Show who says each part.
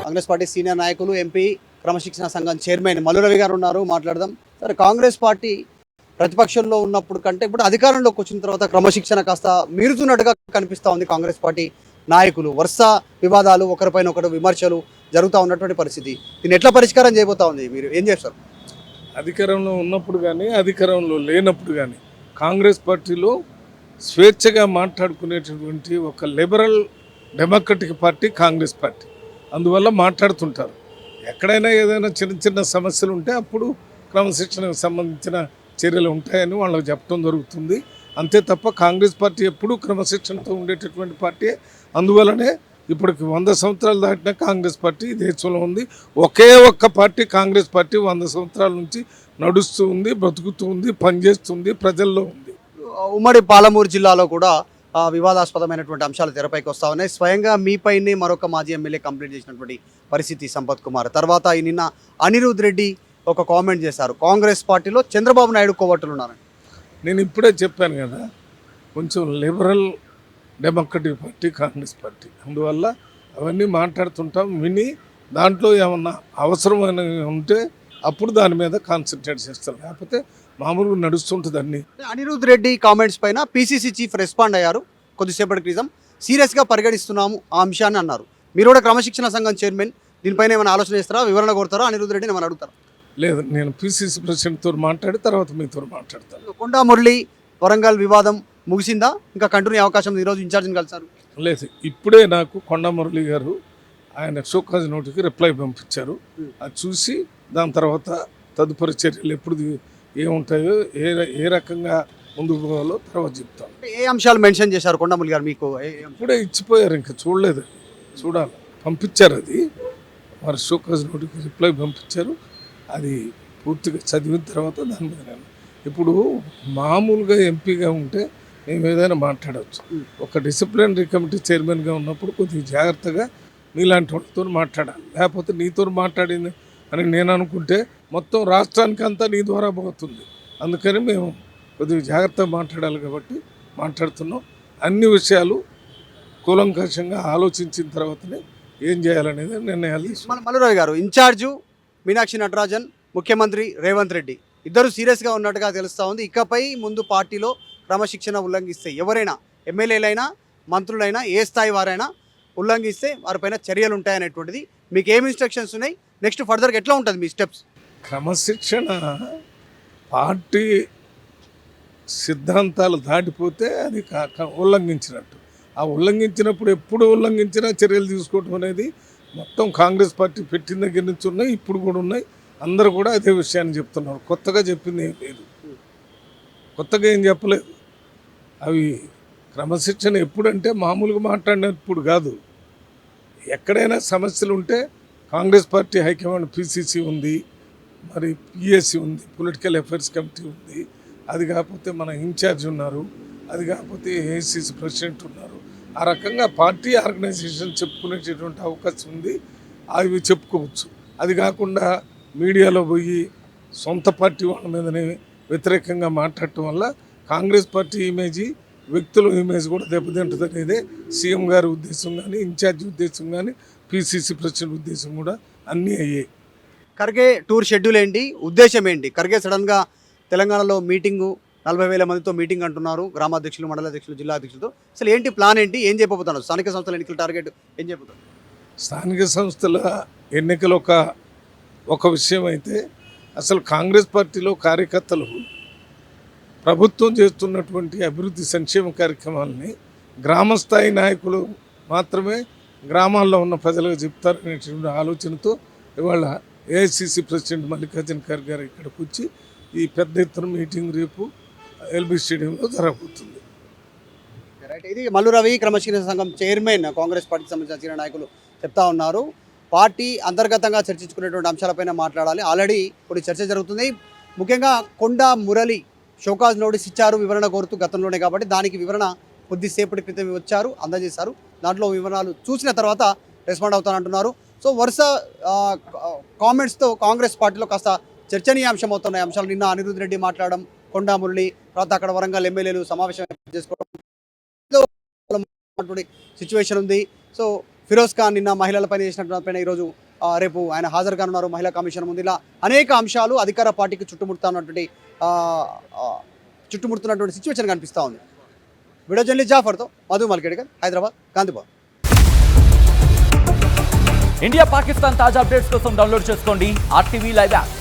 Speaker 1: Congress party senior నాయకులు MP క్రమశిక్షణ సంఘం చైర్మన్ మల్లు రవి గారు ఉన్నారు. మాట్లాడదాం. సరే, కాంగ్రెస్ పార్టీ ప్రతిపక్షంలో ఉన్నప్పుడు కంటే ఇప్పుడు అధికారంలోకి వచ్చిన తర్వాత క్రమశిక్షణ కాస్త మీరుతున్నట్టుగా కనిపిస్తూ ఉంది. కాంగ్రెస్ పార్టీ నాయకులు వరుస వివాదాలు, ఒకరిపైన ఒకరు విమర్శలు జరుగుతూ ఉన్నటువంటి పరిస్థితి. దీన్ని ఎట్లా పరిష్కారం చేయబోతా ఉంది? మీరు ఏం చేస్తారు?
Speaker 2: అధికారంలో ఉన్నప్పుడు కానీ అధికారంలో లేనప్పుడు కానీ కాంగ్రెస్ పార్టీలో స్వేచ్ఛగా మాట్లాడుకునేటటువంటి ఒక liberal democratic party Congress party. అందువల్ల మాట్లాడుతుంటారు. ఎక్కడైనా ఏదైనా చిన్న చిన్న సమస్యలు ఉంటే అప్పుడు క్రమశిక్షణకు సంబంధించిన చర్యలు ఉంటాయని వాళ్ళకి చెప్పడం జరుగుతుంది. అంతే తప్ప కాంగ్రెస్ పార్టీ ఎప్పుడూ క్రమశిక్షణతో ఉండేటటువంటి పార్టీ. అందువల్లనే ఇప్పటికి 100 సంవత్సరాలు దాటిన కాంగ్రెస్ పార్టీ దేశంలో ఉంది. ఒకే ఒక్క పార్టీ కాంగ్రెస్ పార్టీ 100 సంవత్సరాల నుంచి నడుస్తూ ఉంది, బ్రతుకుతూ ఉంది, పనిచేస్తుంది, ప్రజల్లో ఉంది.
Speaker 1: ఉమ్మడి పాలమూరు జిల్లాలో కూడా వివాదాస్పదమైనటువంటి అంశాలు తెరపైకి వస్తూ ఉన్నాయి. స్వయంగా మీపైనే మరొక మాజీ ఎమ్మెల్యే కంప్లైంట్ చేసినటువంటి పరిస్థితి సంపత్ కుమార్. తర్వాత నిన్న అనిరుద్ రెడ్డి ఒక కామెంట్ చేశారు, కాంగ్రెస్ పార్టీలో చంద్రబాబు నాయుడు కోవట్టులు ఉన్నారని.
Speaker 2: నేను ఇప్పుడే చెప్పాను కదా, కొంచెం liberal democratic party Congress party. అందువల్ల అవన్నీ మాట్లాడుతుంటాం, విని దాంట్లో ఏమన్నా అవసరమైన ఉంటే అప్పుడు దాని మీద కాన్సన్ట్రేట్ చేస్తాం. లేకపోతే మామూలుగా నడుస్తుంటుంది అన్నీ.
Speaker 1: అనిరుద్ రెడ్డి కామెంట్స్ పైన పీసీసీ చీఫ్ రెస్పాండ్ అయ్యారు. కొద్దిసేపటి క్రితం సీరియస్గా పరిగణిస్తున్నాము ఆ అంశాన్ని అన్నారు. మీరు కూడా క్రమశిక్షణ సంఘం చైర్మన్, దీనిపైన ఏమైనా ఆలోచన చేస్తారా, వివరణ కోరుతారా? అనిరుద్ రెడ్డిని ఏమైనా అడుగుతారా?
Speaker 2: లేదు, నేను పీసీసీ ప్రెసిడెంట్తో మాట్లాడి తర్వాత మీతో మాట్లాడతాను.
Speaker 1: కొండా మురళి వరంగల్ వివాదం ముగిసిందా? ఇంకా కంటిన్యూ అవకాశం? ఈరోజు ఇన్ఛార్జిని కలిసారు.
Speaker 2: లేదు, ఇప్పుడే నాకు కొండా మురళి గారు ఆయన షోకాజ్ నోటికి రిప్లై పంపించారు. అది చూసి దాని తర్వాత తదుపరి చర్యలు ఎప్పుడు ఏముంటాయో, ఏ రకంగా ముందుకు పోవాలో తర్వాత చెప్తాను.
Speaker 1: ఏ అంశాలు మెన్షన్ చేశారు కొండమురళి గారు? మీకు
Speaker 2: ఇప్పుడే ఇచ్చిపోయారు, ఇంకా చూడలేదు, చూడాలి. పంపించారు, అది మరి షోకాజ్ నోటికి రిప్లై పంపించారు. అది పూర్తిగా చదివిన తర్వాత దాని మీద ఇప్పుడు మామూలుగా ఎంపీగా ఉంటే మేము ఏదైనా మాట్లాడవచ్చు. ఒక డిసిప్లినరీ కమిటీ చైర్మన్గా ఉన్నప్పుడు కొద్దిగా జాగ్రత్తగా నీలాంటి వాళ్ళతో మాట్లాడాలి. లేకపోతే నీతో మాట్లాడింది అని నేను అనుకుంటే మొత్తం రాష్ట్రానికి అంతా నీ ద్వారా పోతుంది. అందుకని మేము కొద్దిగా జాగ్రత్తగా మాట్లాడాలి కాబట్టి మాట్లాడుతున్నాం. అన్ని విషయాలు కూలంకషంగా ఆలోచించిన తర్వాతనే ఏం చేయాలనేది నిర్ణయాలు తీసుకున్నాం.
Speaker 1: మల్లురావు గారు ఇన్ఛార్జు మీనాక్షి నటరాజన్, ముఖ్యమంత్రి రేవంత్ రెడ్డి ఇద్దరు సీరియస్గా ఉన్నట్టుగా తెలుస్తూ ఉంది. ఇకపై ముందు పార్టీలో క్రమశిక్షణ ఉల్లంఘిస్తే ఎవరైనా, ఎమ్మెల్యేలైనా మంత్రులైనా ఏ స్థాయి వారైనా ఉల్లంఘిస్తే వారిపైన చర్యలు ఉంటాయనేటువంటిది. మీకు ఏమి ఇన్స్ట్రక్షన్స్ ఉన్నాయి? నెక్స్ట్ ఫర్దర్గా ఎట్లా ఉంటుంది మీ స్టెప్స్?
Speaker 2: క్రమశిక్షణ పార్టీ సిద్ధాంతాలు దాటిపోతే అది ఉల్లంఘించినట్టు. ఆ ఉల్లంఘించినప్పుడు ఎప్పుడు ఉల్లంఘించినా చర్యలు తీసుకోవడం అనేది మొత్తం కాంగ్రెస్ పార్టీ పెట్టిన దగ్గర నుంచి ఉన్నాయి, ఇప్పుడు కూడా ఉన్నాయి. అందరూ కూడా అదే విషయాన్ని చెప్తున్నారు. కొత్తగా చెప్పింది ఏం లేదు, కొత్తగా ఏం చెప్పలేదు. అవి క్రమశిక్షణ ఎప్పుడంటే మామూలుగా మాట్లాడినప్పుడు కాదు. ఎక్కడైనా సమస్యలు ఉంటే కాంగ్రెస్ పార్టీ హైకమాండ్ పీసీసీ ఉంది, మరి పిఎస్సి ఉంది, పొలిటికల్ అఫైర్స్ కమిటీ ఉంది. అది కాకపోతే మన ఇన్ఛార్జ్ ఉన్నారు, అది కాకపోతే ఏఐసిసి ప్రెసిడెంట్ ఉన్నారు. ఆ రకంగా పార్టీ ఆర్గనైజేషన్ చెప్పుకునేటటువంటి అవకాశం ఉంది, అవి చెప్పుకోవచ్చు. అది కాకుండా మీడియాలో పోయి సొంత పార్టీ వాళ్ళ మీదనే వ్యతిరేకంగా మాట్లాడటం వల్ల కాంగ్రెస్ పార్టీ ఇమేజీ, వ్యక్తుల ఇమేజ్ కూడా దెబ్బతింటుంది అనేదే సీఎం గారి ఉద్దేశం కానీ, ఇన్ఛార్జి ఉద్దేశం కానీ, పీసీసీ ప్రెసిడెంట్ ఉద్దేశం కూడా అన్నీ అయ్యాయి.
Speaker 1: ఖర్గే టూర్ షెడ్యూల్ ఏంటి, ఉద్దేశం ఏంటి? ఖర్గే సడన్గా తెలంగాణలో మీటింగు, 40,000 మందితో మీటింగ్ అంటున్నారు, గ్రామాధ్యక్షులు, మండలాధ్యక్షులు, జిల్లా అధ్యక్షులతో. అసలు ఏంటి ప్లాన్ ఏంటి? ఏం చెప్పబోతున్నారు? స్థానిక సంస్థల ఎన్నికల టార్గెట్ ఏం చెప్పబోతున్నారు?
Speaker 2: స్థానిక సంస్థల ఎన్నికలు ఒక విషయం అయితే, అసలు కాంగ్రెస్ పార్టీలో కార్యకర్తలు ప్రభుత్వం చేస్తున్నటువంటి అభివృద్ధి సంక్షేమ కార్యక్రమాలని గ్రామస్థాయి నాయకులు మాత్రమే గ్రామాల్లో ఉన్న ప్రజలకు చెప్తారనేటువంటి ఆలోచనతో ఇవాళ ఏఐసిసి ప్రెసిడెంట్ మల్లికార్జున ఖర్గే గారు ఇక్కడికి వచ్చి ఈ పెద్ద ఎత్తున మీటింగ్ రేపు ఎల్బీ స్టేడియంలో జరగబోతుంది.
Speaker 1: ఇది మల్లు రవి, క్రమశిక్షణ సంఘం చైర్మన్, కాంగ్రెస్ పార్టీకి సంబంధించిన సీనియర్ నాయకులు చెప్తా ఉన్నారు. పార్టీ అంతర్గతంగా చర్చించుకునేటువంటి అంశాలపైన మాట్లాడాలి. ఆల్రెడీ కొన్ని చర్చ జరుగుతుంది. ముఖ్యంగా కొండా మురళి షోకాజ్ నోటీస్ ఇచ్చారు వివరణ కోరుతూ గతంలోనే, కాబట్టి దానికి వివరణ కొద్దిసేపటి క్రితం వచ్చారు, అందజేశారు. దాంట్లో వివరాలు చూసిన తర్వాత రెస్పాండ్ అవుతానంటున్నారు. సో వరుస కామెంట్స్తో కాంగ్రెస్ పార్టీలో కాస్త చర్చనీయాంశం అవుతున్న అంశాలు. నిన్న అనిరుద్ రెడ్డి మాట్లాడడం, కొండా మురళి, తర్వాత అక్కడ వరంగల్ ఎమ్మెల్యేలు సమావేశం చేసుకోవడం, సిచ్యువేషన్ ఉంది. సో ఫిరోజ్ ఖాన్ నిన్న మహిళలపైన చేసినటువంటి పైన ఈరోజు రేపు ఆయన హాజరు కానున్నారు. మహిళా కమిషన్ ముందు ఇలా అనేక అంశాలు అధికార పార్టీకి చుట్టుముడుతున్నటువంటి సిచ్యువేషన్ కనిపిస్తూ ఉంది. వీడియో జర్నలిస్ట్ జాఫర్తో మధు మల్కేడ్కర్, హైదరాబాద్, గాంధీభవన్.
Speaker 3: ఇండియా పాకిస్తాన్ తాజా అప్డేట్స్ కోసం డౌన్లోడ్ చేసుకోండి RTV లైవ్ యాప్.